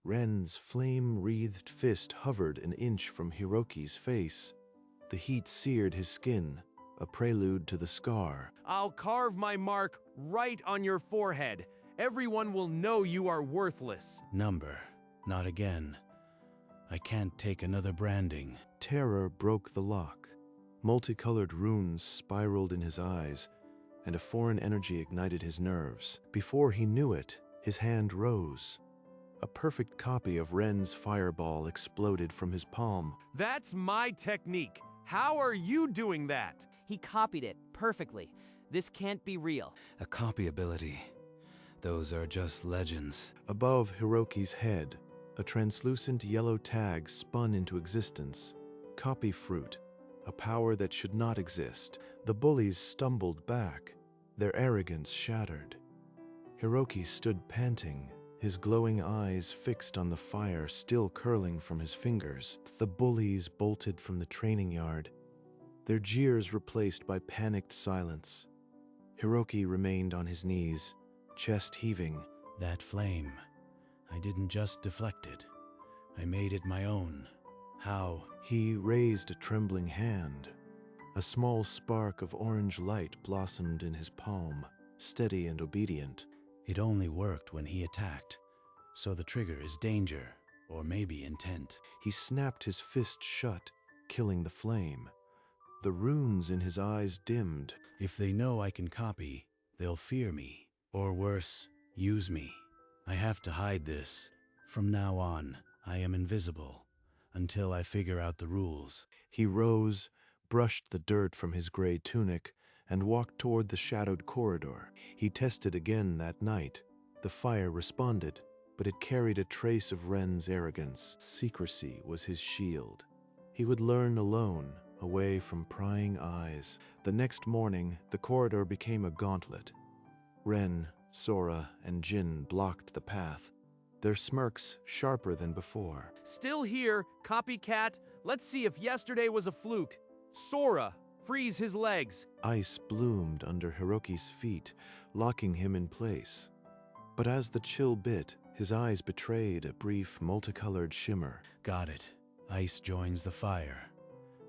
Ren's flame-wreathed fist hovered an inch from Hiroki's face. The heat seared his skin, a prelude to the scar. I'll carve my mark right on your forehead. Everyone will know you are worthless. Number, not again. I can't take another branding. Terror broke the lock. Multicolored runes spiraled in his eyes, and a foreign energy ignited his nerves. Before he knew it, his hand rose. A perfect copy of Ren's fireball exploded from his palm. That's my technique. How are you doing that? He copied it perfectly. This can't be real. A copy ability. Those are just legends. Above Hiroki's head, a translucent yellow tag spun into existence. Copy fruit, a power that should not exist. The bullies stumbled back, their arrogance shattered. Hiroki stood panting, his glowing eyes fixed on the fire still curling from his fingers. The bullies bolted from the training yard, their jeers replaced by panicked silence. Hiroki remained on his knees, chest heaving. That flame, I didn't just deflect it. I made it my own. How? He raised a trembling hand. A small spark of orange light blossomed in his palm, steady and obedient. It only worked when he attacked. So the trigger is danger, or maybe intent. He snapped his fist shut, killing the flame. The runes in his eyes dimmed. If they know I can copy, they'll fear me. Or worse, use me. I have to hide this. From now on, I am invisible, until I figure out the rules. He rose, brushed the dirt from his gray tunic, and walked toward the shadowed corridor. He tested again that night. The fire responded, but it carried a trace of Ren's arrogance. Secrecy was his shield. He would learn alone, away from prying eyes. The next morning, the corridor became a gauntlet. Ren, Sora, and Jin blocked the path, their smirks sharper than before. Still here, copycat. Let's see if yesterday was a fluke. Sora, freeze his legs. Ice bloomed under Hiroki's feet, locking him in place. But as the chill bit, his eyes betrayed a brief multicolored shimmer. Got it. Ice joins the fire.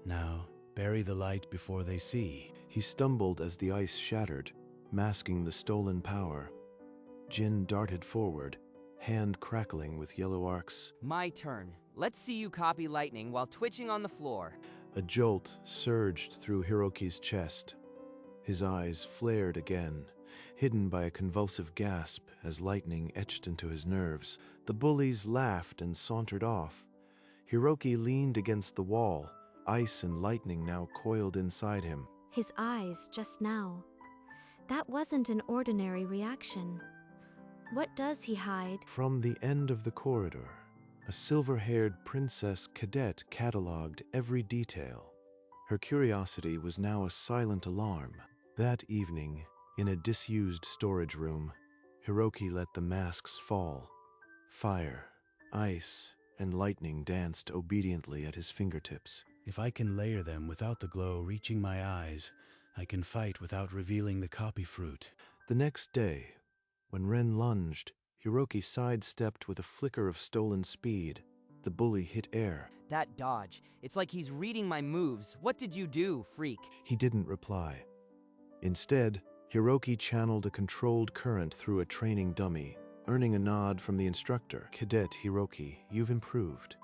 Now, bury the light before they see. He stumbled as the ice shattered, masking the stolen power. Jin darted forward, hand crackling with yellow arcs. My turn. Let's see you copy lightning while twitching on the floor. A jolt surged through Hiroki's chest. His eyes flared again, hidden by a convulsive gasp as lightning etched into his nerves. The bullies laughed and sauntered off. Hiroki leaned against the wall, ice and lightning now coiled inside him. His eyes just now. That wasn't an ordinary reaction. What does he hide? From the end of the corridor, a silver-haired Princess Cadet cataloged every detail. Her curiosity was now a silent alarm. That evening, in a disused storage room, Hiroki let the masks fall. Fire, ice, and lightning danced obediently at his fingertips. If I can layer them without the glow reaching my eyes, I can fight without revealing the copy fruit. The next day, when Ren lunged, Hiroki sidestepped with a flicker of stolen speed. The bully hit air. That dodge. It's like he's reading my moves. What did you do, freak? He didn't reply. Instead, Hiroki channeled a controlled current through a training dummy, earning a nod from the instructor. Cadet Hiroki, you've improved.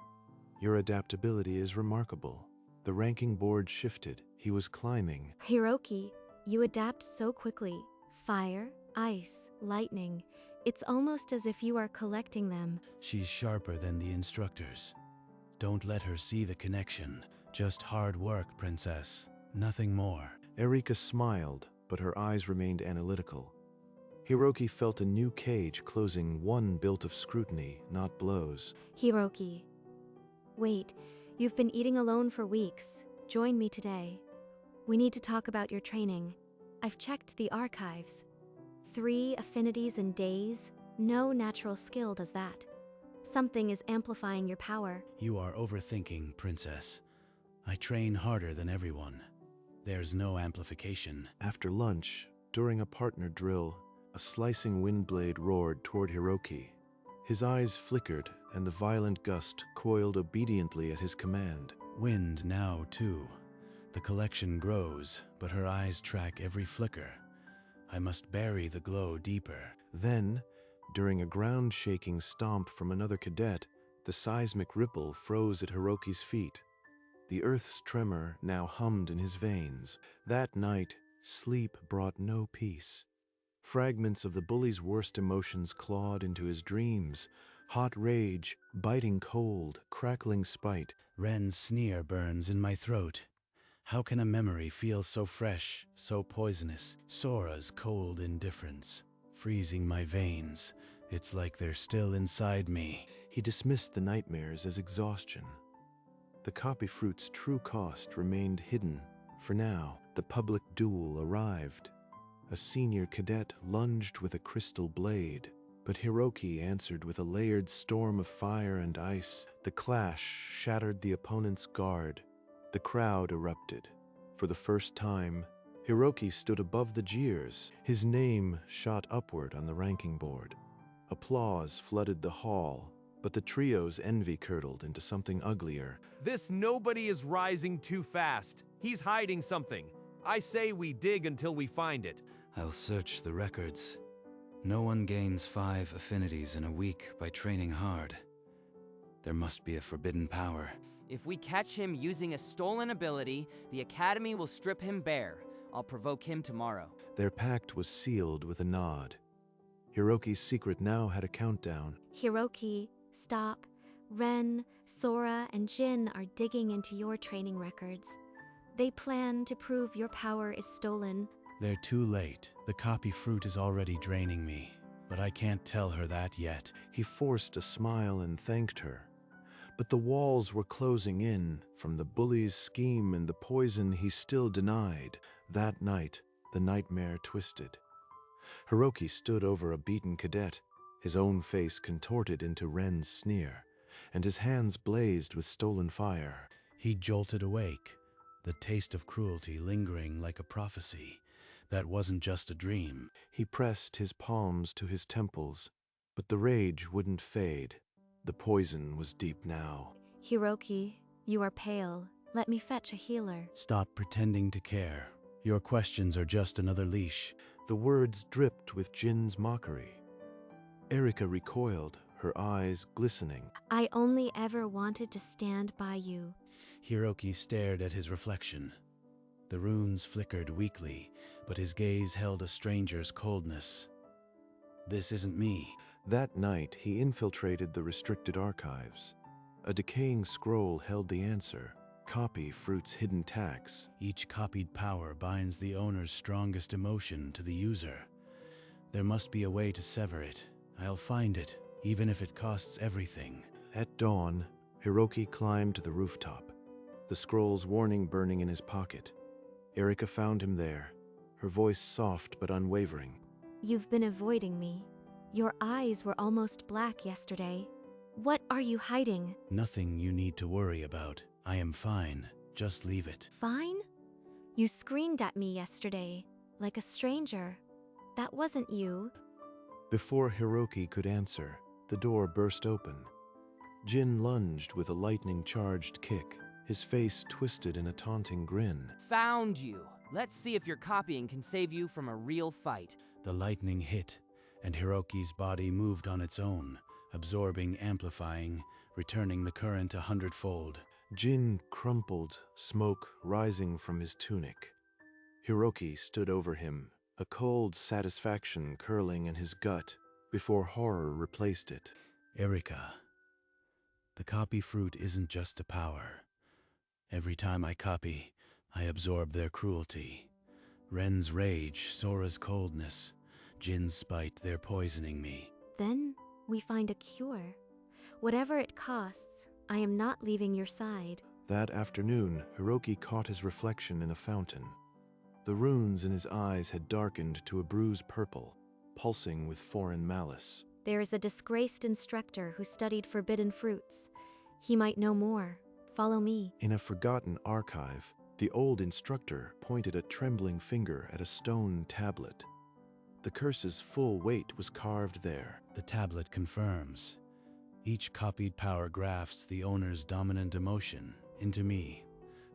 Your adaptability is remarkable. The ranking board shifted. He was climbing. Hiroki, you adapt so quickly. Fire, ice, lightning. It's almost as if you are collecting them. She's sharper than the instructors. Don't let her see the connection. Just hard work, princess. Nothing more. Erika smiled, but her eyes remained analytical. Hiroki felt a new cage closing, one built of scrutiny, not blows. Hiroki. Wait, you've been eating alone for weeks. Join me today. We need to talk about your training. I've checked the archives. 3 affinities in days. No natural skill does that. Something is amplifying your power. You are overthinking, princess. I train harder than everyone. There's no amplification. After lunch, during a partner drill, a slicing wind blade roared toward Hiroki. His eyes flickered, and the violent gust coiled obediently at his command. Wind now, too. The collection grows, but her eyes track every flicker. I must bury the glow deeper. Then, during a ground-shaking stomp from another cadet, the seismic ripple froze at Hiroki's feet. The earth's tremor now hummed in his veins. That night, sleep brought no peace. Fragments of the bully's worst emotions clawed into his dreams. Hot rage, biting cold, crackling spite. Ren's sneer burns in my throat. How can a memory feel so fresh, so poisonous? Sora's cold indifference, freezing my veins. It's like they're still inside me. He dismissed the nightmares as exhaustion. The copy fruit's true cost remained hidden. For now, the public duel arrived. A senior cadet lunged with a crystal blade, but Hiroki answered with a layered storm of fire and ice. The clash shattered the opponent's guard. The crowd erupted. For the first time, Hiroki stood above the jeers. His name shot upward on the ranking board. Applause flooded the hall, but the trio's envy curdled into something uglier. This nobody is rising too fast. He's hiding something. I say we dig until we find it. I'll search the records. No one gains 5 affinities in a week by training hard. There must be a forbidden power. If we catch him using a stolen ability, the Academy will strip him bare. I'll provoke him tomorrow. Their pact was sealed with a nod. Hiroki's secret now had a countdown. Hiroki, stop. Ren, Sora, and Jin are digging into your training records. They plan to prove your power is stolen. They're too late. The copy fruit is already draining me, but I can't tell her that yet. He forced a smile and thanked her. But the walls were closing in from the bully's scheme and the poison he still denied. That night, the nightmare twisted. Hiroki stood over a beaten cadet, his own face contorted into Ren's sneer, and his hands blazed with stolen fire. He jolted awake, the taste of cruelty lingering like a prophecy. That wasn't just a dream. He pressed his palms to his temples, but the rage wouldn't fade. The poison was deep now. Hiroki, you are pale. Let me fetch a healer. Stop pretending to care. Your questions are just another leash. The words dripped with Jin's mockery. Erika recoiled, her eyes glistening. I only ever wanted to stand by you. Hiroki stared at his reflection. The runes flickered weakly, but his gaze held a stranger's coldness. This isn't me. That night, he infiltrated the restricted archives. A decaying scroll held the answer. Copy fruit's hidden tax. Each copied power binds the owner's strongest emotion to the user. There must be a way to sever it. I'll find it, even if it costs everything. At dawn, Hiroki climbed to the rooftop, the scroll's warning burning in his pocket. Erika found him there, her voice soft but unwavering. You've been avoiding me. Your eyes were almost black yesterday. What are you hiding? Nothing you need to worry about. I am fine. Just leave it. Fine? You screamed at me yesterday, like a stranger. That wasn't you. Before Hiroki could answer, the door burst open. Jin lunged with a lightning-charged kick, his face twisted in a taunting grin. Found you. Let's see if your copying can save you from a real fight. The lightning hit, and Hiroki's body moved on its own, absorbing, amplifying, returning the current 100-fold. Jin crumpled, smoke rising from his tunic. Hiroki stood over him, a cold satisfaction curling in his gut, before horror replaced it. Erika, the copy fruit isn't just a power. Every time I copy, I absorb their cruelty. Ren's rage, Sora's coldness, Jin's spite, they're poisoning me. Then we find a cure. Whatever it costs, I am not leaving your side. That afternoon, Hiroki caught his reflection in a fountain. The runes in his eyes had darkened to a bruised purple, pulsing with foreign malice. There is a disgraced instructor who studied forbidden fruits. He might know more. Follow me. In a forgotten archive, the old instructor pointed a trembling finger at a stone tablet. The curse's full weight was carved there. The tablet confirms. Each copied power grafts the owner's dominant emotion into me.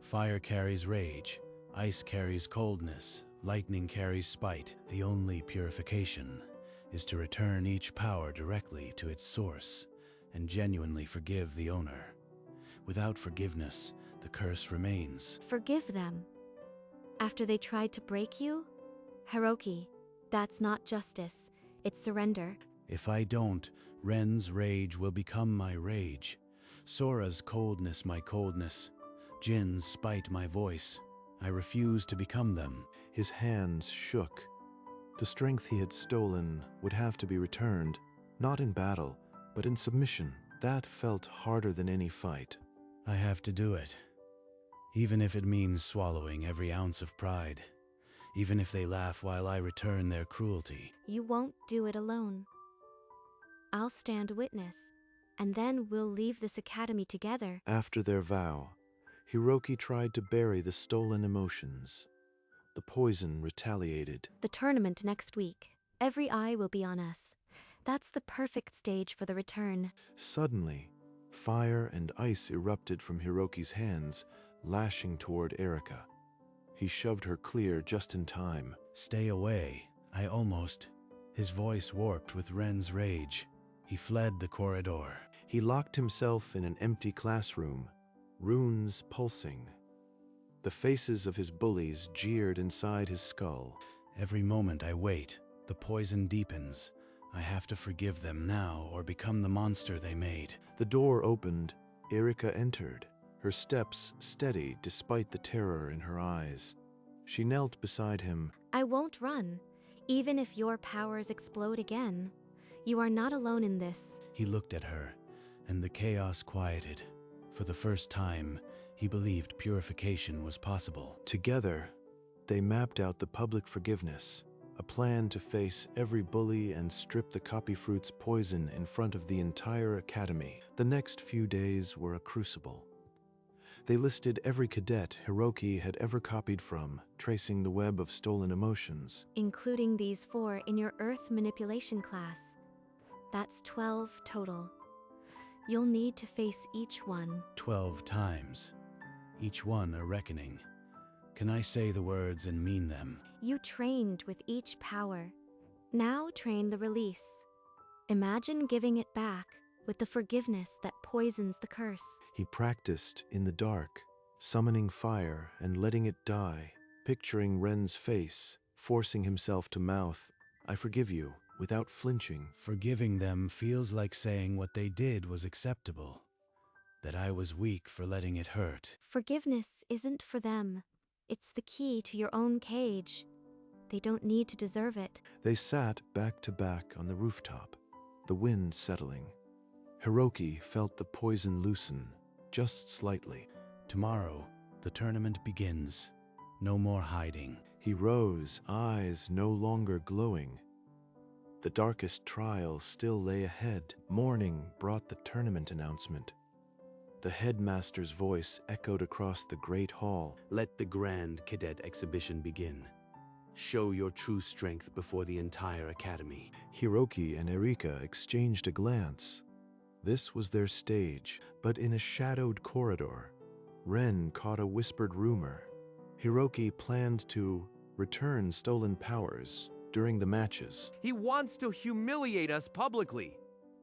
Fire carries rage, ice carries coldness, lightning carries spite. The only purification is to return each power directly to its source and genuinely forgive the owner. Without forgiveness, the curse remains. Forgive them. After they tried to break you? Hiroki, that's not justice. It's surrender. If I don't, Ren's rage will become my rage. Sora's coldness my coldness. Jin's spite my voice. I refuse to become them. His hands shook. The strength he had stolen would have to be returned, not in battle, but in submission. That felt harder than any fight. I have to do it. Even if it means swallowing every ounce of pride. Even if they laugh while I return their cruelty. You won't do it alone. I'll stand witness, and then we'll leave this academy together. After their vow, Hiroki tried to bury the stolen emotions. The poison retaliated. The tournament next week. Every eye will be on us. That's the perfect stage for the return. Suddenly, fire and ice erupted from Hiroki's hands, lashing toward Erika. He shoved her clear just in time. Stay away. I almost. His voice warped with Ren's rage. He fled the corridor. He locked himself in an empty classroom, runes pulsing. The faces of his bullies jeered inside his skull. Every moment I wait, the poison deepens. I have to forgive them now or become the monster they made. The door opened. Erika entered, her steps steady despite the terror in her eyes. She knelt beside him. I won't run, even if your powers explode again. You are not alone in this. He looked at her, and the chaos quieted. For the first time, he believed purification was possible. Together, they mapped out the public forgiveness, a plan to face every bully and strip the copy fruit's poison in front of the entire academy. The next few days were a crucible. They listed every cadet Hiroki had ever copied from, tracing the web of stolen emotions. Including these 4 in your Earth manipulation class. That's 12 total. You'll need to face each one. 12 times. Each one a reckoning. Can I say the words and mean them? You trained with each power. Now train the release. Imagine giving it back with the forgiveness that poisons the curse. He practiced in the dark, summoning fire and letting it die, picturing Ren's face, forcing himself to mouth, "I forgive you," without flinching. Forgiving them feels like saying what they did was acceptable. That I was weak for letting it hurt. Forgiveness isn't for them. It's the key to your own cage. They don't need to deserve it. They sat back to back on the rooftop, the wind settling. Hiroki felt the poison loosen, just slightly. Tomorrow, the tournament begins. No more hiding. He rose, eyes no longer glowing. The darkest trial still lay ahead. Morning brought the tournament announcement. The headmaster's voice echoed across the great hall. Let the grand cadet exhibition begin. Show your true strength before the entire academy. Hiroki and Erika exchanged a glance. This was their stage, but in a shadowed corridor, Ren caught a whispered rumor. Hiroki planned to return stolen powers during the matches. He wants to humiliate us publicly.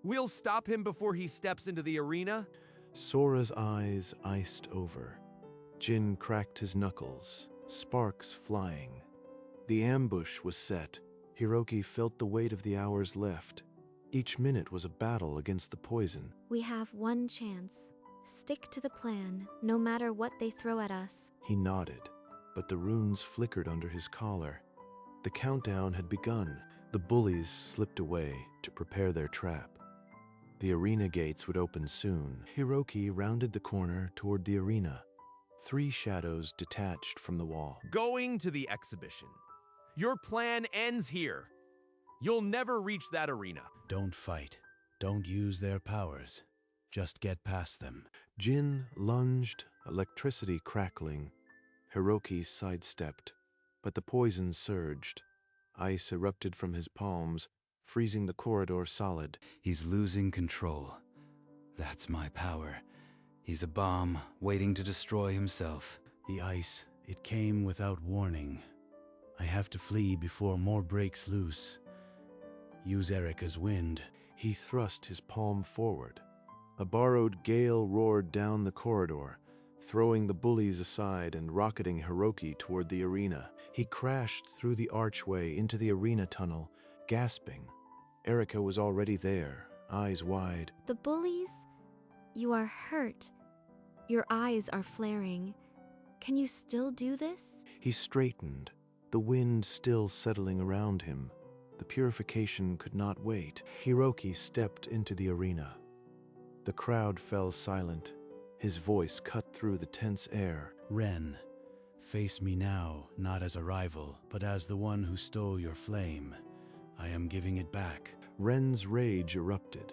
We'll stop him before he steps into the arena. Sora's eyes iced over. Jin cracked his knuckles, sparks flying. The ambush was set. Hiroki felt the weight of the hours left. Each minute was a battle against the poison. We have one chance. Stick to the plan, no matter what they throw at us. He nodded, but the runes flickered under his collar. The countdown had begun. The bullies slipped away to prepare their trap. The arena gates would open soon. Hiroki rounded the corner toward the arena. 3 shadows detached from the wall. Going to the exhibition. Your plan ends here. You'll never reach that arena. Don't fight. Don't use their powers. Just get past them. Jin lunged, electricity crackling. Hiroki sidestepped, but the poison surged. Ice erupted from his palms, freezing the corridor solid. He's losing control. That's my power. He's a bomb, waiting to destroy himself. The ice, it came without warning. I have to flee before more breaks loose. Use Erika's wind. He thrust his palm forward. A borrowed gale roared down the corridor, throwing the bullies aside and rocketing Hiroki toward the arena. He crashed through the archway into the arena tunnel, gasping. Erika was already there, eyes wide. The bullies? You are hurt. Your eyes are flaring. Can you still do this? He straightened, the wind still settling around him. The purification could not wait. Hiroki stepped into the arena. The crowd fell silent. His voice cut through the tense air. Ren, face me now, not as a rival, but as the one who stole your flame. I am giving it back. Ren's rage erupted.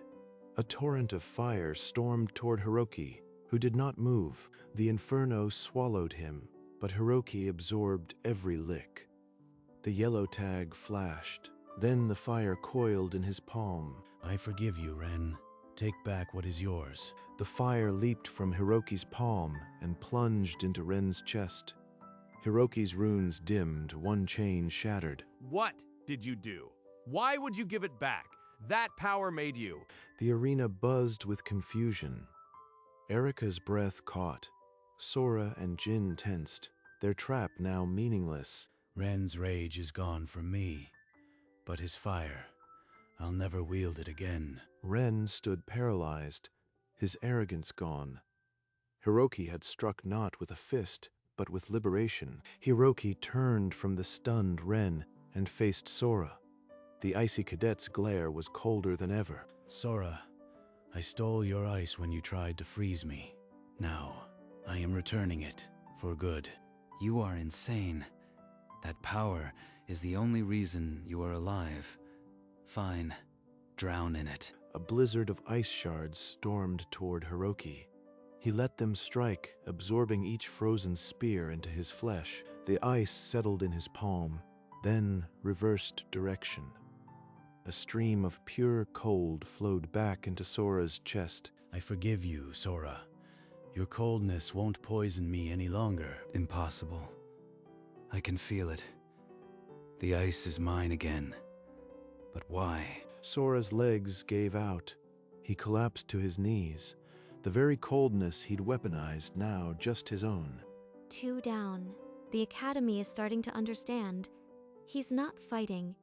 A torrent of fire stormed toward Hiroki, who did not move. The inferno swallowed him, but Hiroki absorbed every lick. The yellow tag flashed. Then the fire coiled in his palm. I forgive you, Ren. Take back what is yours. The fire leaped from Hiroki's palm and plunged into Ren's chest. Hiroki's runes dimmed, one chain shattered. What did you do? Why would you give it back? That power made you. The arena buzzed with confusion. Erika's breath caught. Sora and Jin tensed, their trap now meaningless. Ren's rage is gone from me, but his fire, I'll never wield it again. Ren stood paralyzed, his arrogance gone. Hiroki had struck not with a fist, but with liberation. Hiroki turned from the stunned Ren and faced Sora. The icy cadet's glare was colder than ever. Sora, I stole your ice when you tried to freeze me. Now, I am returning it, for good. You are insane. That power is the only reason you are alive. Fine, drown in it. A blizzard of ice shards stormed toward Hiroki. He let them strike, absorbing each frozen spear into his flesh. The ice settled in his palm, then reversed direction. A stream of pure cold flowed back into Sora's chest. I forgive you, Sora. Your coldness won't poison me any longer. Impossible. I can feel it. The ice is mine again. But why? Sora's legs gave out. He collapsed to his knees. The very coldness he'd weaponized, now just his own. 2 down. The Academy is starting to understand. He's not fighting.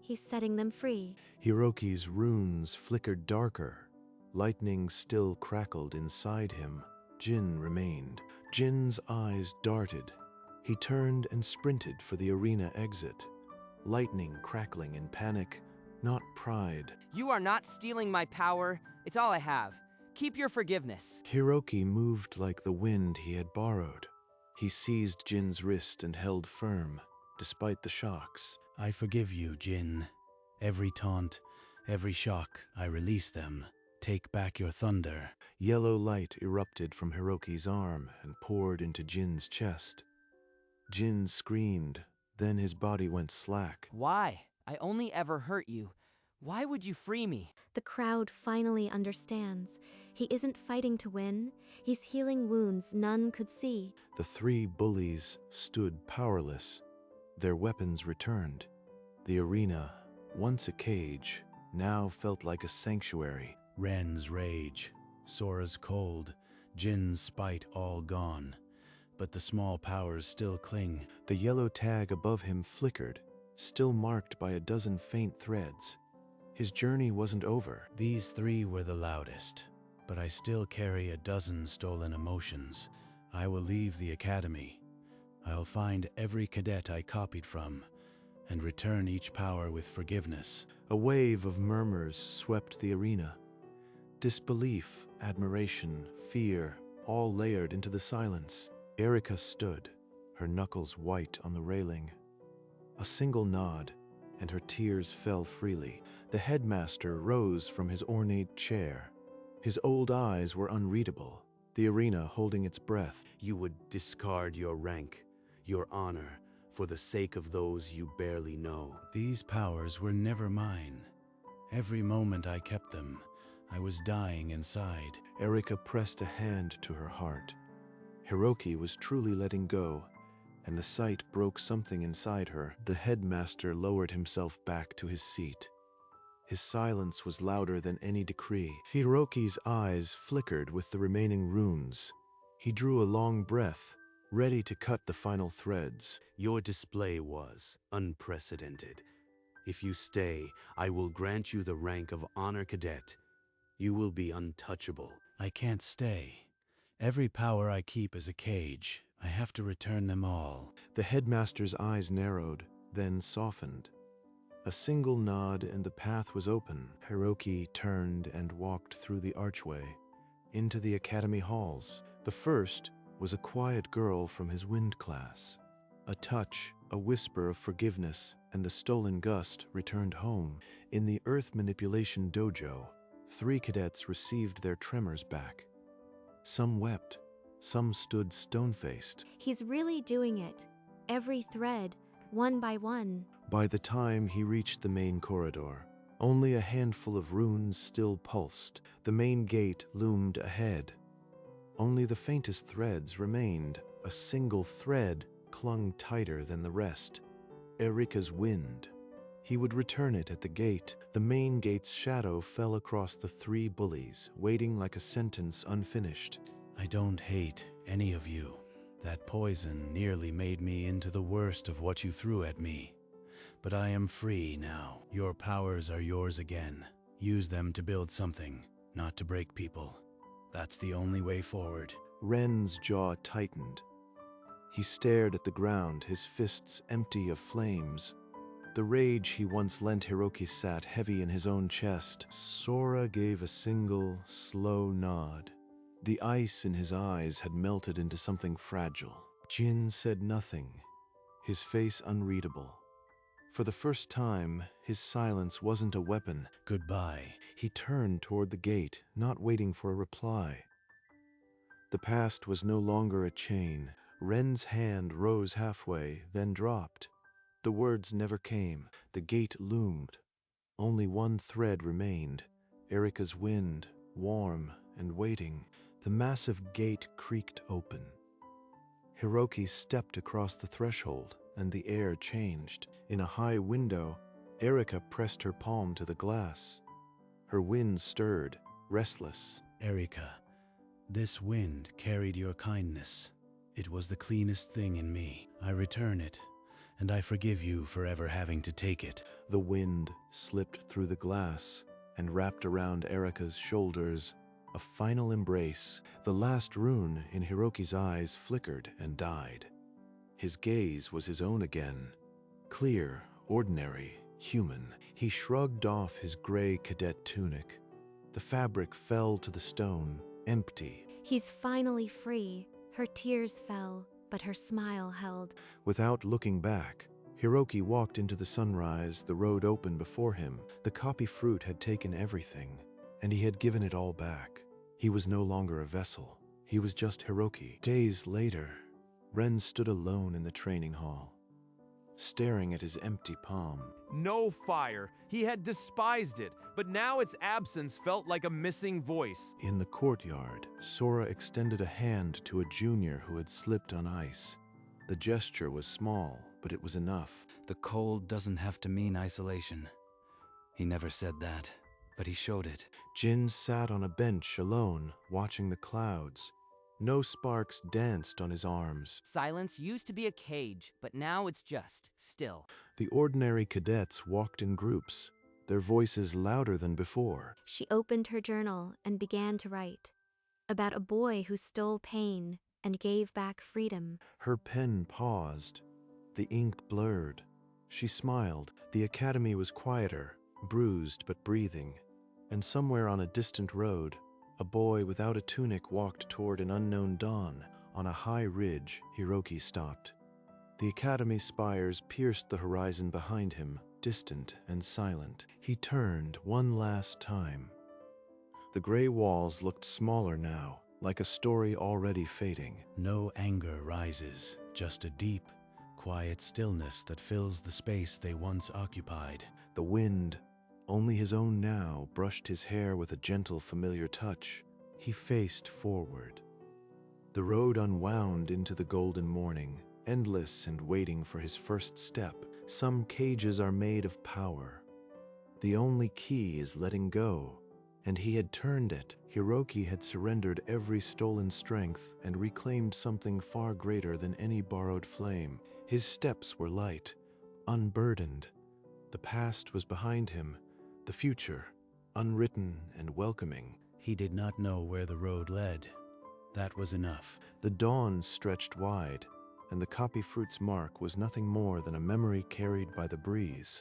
He's setting them free. Hiroki's runes flickered darker. Lightning still crackled inside him. Jin remained. Jin's eyes darted. He turned and sprinted for the arena exit. Lightning crackling in panic, not pride. You are not stealing my power. It's all I have. Keep your forgiveness. Hiroki moved like the wind he had borrowed. He seized Jin's wrist and held firm, despite the shocks. I forgive you, Jin. Every taunt, every shock, I release them. Take back your thunder. Yellow light erupted from Hiroki's arm and poured into Jin's chest. Jin screamed, then his body went slack. Why? I only ever hurt you. Why would you free me? The crowd finally understands. He isn't fighting to win. He's healing wounds none could see. The 3 bullies stood powerless. Their weapons returned. The arena, once a cage, now felt like a sanctuary. Ren's rage, Sora's cold, Jin's spite all gone. But the small powers still cling. The yellow tag above him flickered, still marked by a dozen faint threads. His journey wasn't over. These 3 were the loudest, but I still carry a dozen stolen emotions. I will leave the Academy. I'll find every cadet I copied from, and return each power with forgiveness. A wave of murmurs swept the arena. Disbelief, admiration, fear, all layered into the silence. Erika stood, her knuckles white on the railing. A single nod, and her tears fell freely. The headmaster rose from his ornate chair. His old eyes were unreadable, the arena holding its breath. You would discard your rank, your honor, for the sake of those you barely know. These powers were never mine. Every moment I kept them, I was dying inside. Erika pressed a hand to her heart. Hiroki was truly letting go, and the sight broke something inside her. The headmaster lowered himself back to his seat. His silence was louder than any decree. Hiroki's eyes flickered with the remaining runes. He drew a long breath, ready to cut the final threads. Your display was unprecedented. If you stay, I will grant you the rank of Honor Cadet. You will be untouchable. I can't stay. Every power I keep is a cage. I have to return them all. The headmaster's eyes narrowed, then softened. A single nod and the path was open. Hiroki turned and walked through the archway, into the academy halls. The first was a quiet girl from his wind class. A touch, a whisper of forgiveness, and the stolen gust returned home. In the earth manipulation dojo, 3 cadets received their tremors back. Some wept, some stood stone-faced. He's really doing it. Every thread, one by one. By the time he reached the main corridor, only a handful of runes still pulsed. The main gate loomed ahead. Only the faintest threads remained. A single thread clung tighter than the rest. Erika's wind. He would return it at the gate. The main gate's shadow fell across the 3 bullies, waiting like a sentence unfinished. I don't hate any of you. That poison nearly made me into the worst of what you threw at me. But I am free now. Your powers are yours again. Use them to build something, not to break people. That's the only way forward. Ren's jaw tightened. He stared at the ground, his fists empty of flames. The rage he once lent Hiroki sat heavy in his own chest. Sora gave a single, slow nod. The ice in his eyes had melted into something fragile. Jin said nothing, his face unreadable. For the first time, his silence wasn't a weapon. Goodbye. He turned toward the gate, not waiting for a reply. The past was no longer a chain. Ren's hand rose halfway, then dropped. The words never came. The gate loomed. Only one thread remained. Erika's wind, warm and waiting. The massive gate creaked open. Hiroki stepped across the threshold, and the air changed. In a high window, Erika pressed her palm to the glass. Her wind stirred, restless. Erika, this wind carried your kindness. It was the cleanest thing in me. I return it, and I forgive you for ever having to take it. The wind slipped through the glass and wrapped around Erika's shoulders. A final embrace. The last rune in Hiroki's eyes flickered and died. His gaze was his own again. Clear, ordinary, human. He shrugged off his gray cadet tunic. The fabric fell to the stone, empty. He's finally free. Her tears fell, but her smile held. Without looking back, Hiroki walked into the sunrise. The road opened before him. The copy fruit had taken everything, and he had given it all back. He was no longer a vessel. He was just Hiroki. Days later, Ren stood alone in the training hall, staring at his empty palm. No fire. He had despised it, but now its absence felt like a missing voice. In the courtyard, Sora extended a hand to a junior who had slipped on ice. The gesture was small, but it was enough. The cold doesn't have to mean isolation. He never said that, but he showed it. Jin sat on a bench alone, watching the clouds. No sparks danced on his arms. Silence used to be a cage, but now it's just still. The ordinary cadets walked in groups, their voices louder than before. She opened her journal and began to write. About a boy who stole pain and gave back freedom. Her pen paused. The ink blurred. She smiled. The academy was quieter, bruised but breathing. And somewhere on a distant road, a boy without a tunic walked toward an unknown dawn. On a high ridge, Hiroki stopped. The academy spires pierced the horizon behind him, distant and silent. He turned one last time. The gray walls looked smaller now, like a story already fading. No anger rises, just a deep, quiet stillness that fills the space they once occupied. The wind, Only his own now brushed his hair with a gentle, familiar touch. He faced forward. The road unwound into the golden morning, endless and waiting for his first step. Some cages are made of power. The only key is letting go, and he had turned it. Hiroki had surrendered every stolen strength and reclaimed something far greater than any borrowed flame. His steps were light, unburdened. The past was behind him, the future, unwritten and welcoming. He did not know where the road led. That was enough. The dawn stretched wide, and the copy fruit's mark was nothing more than a memory carried by the breeze.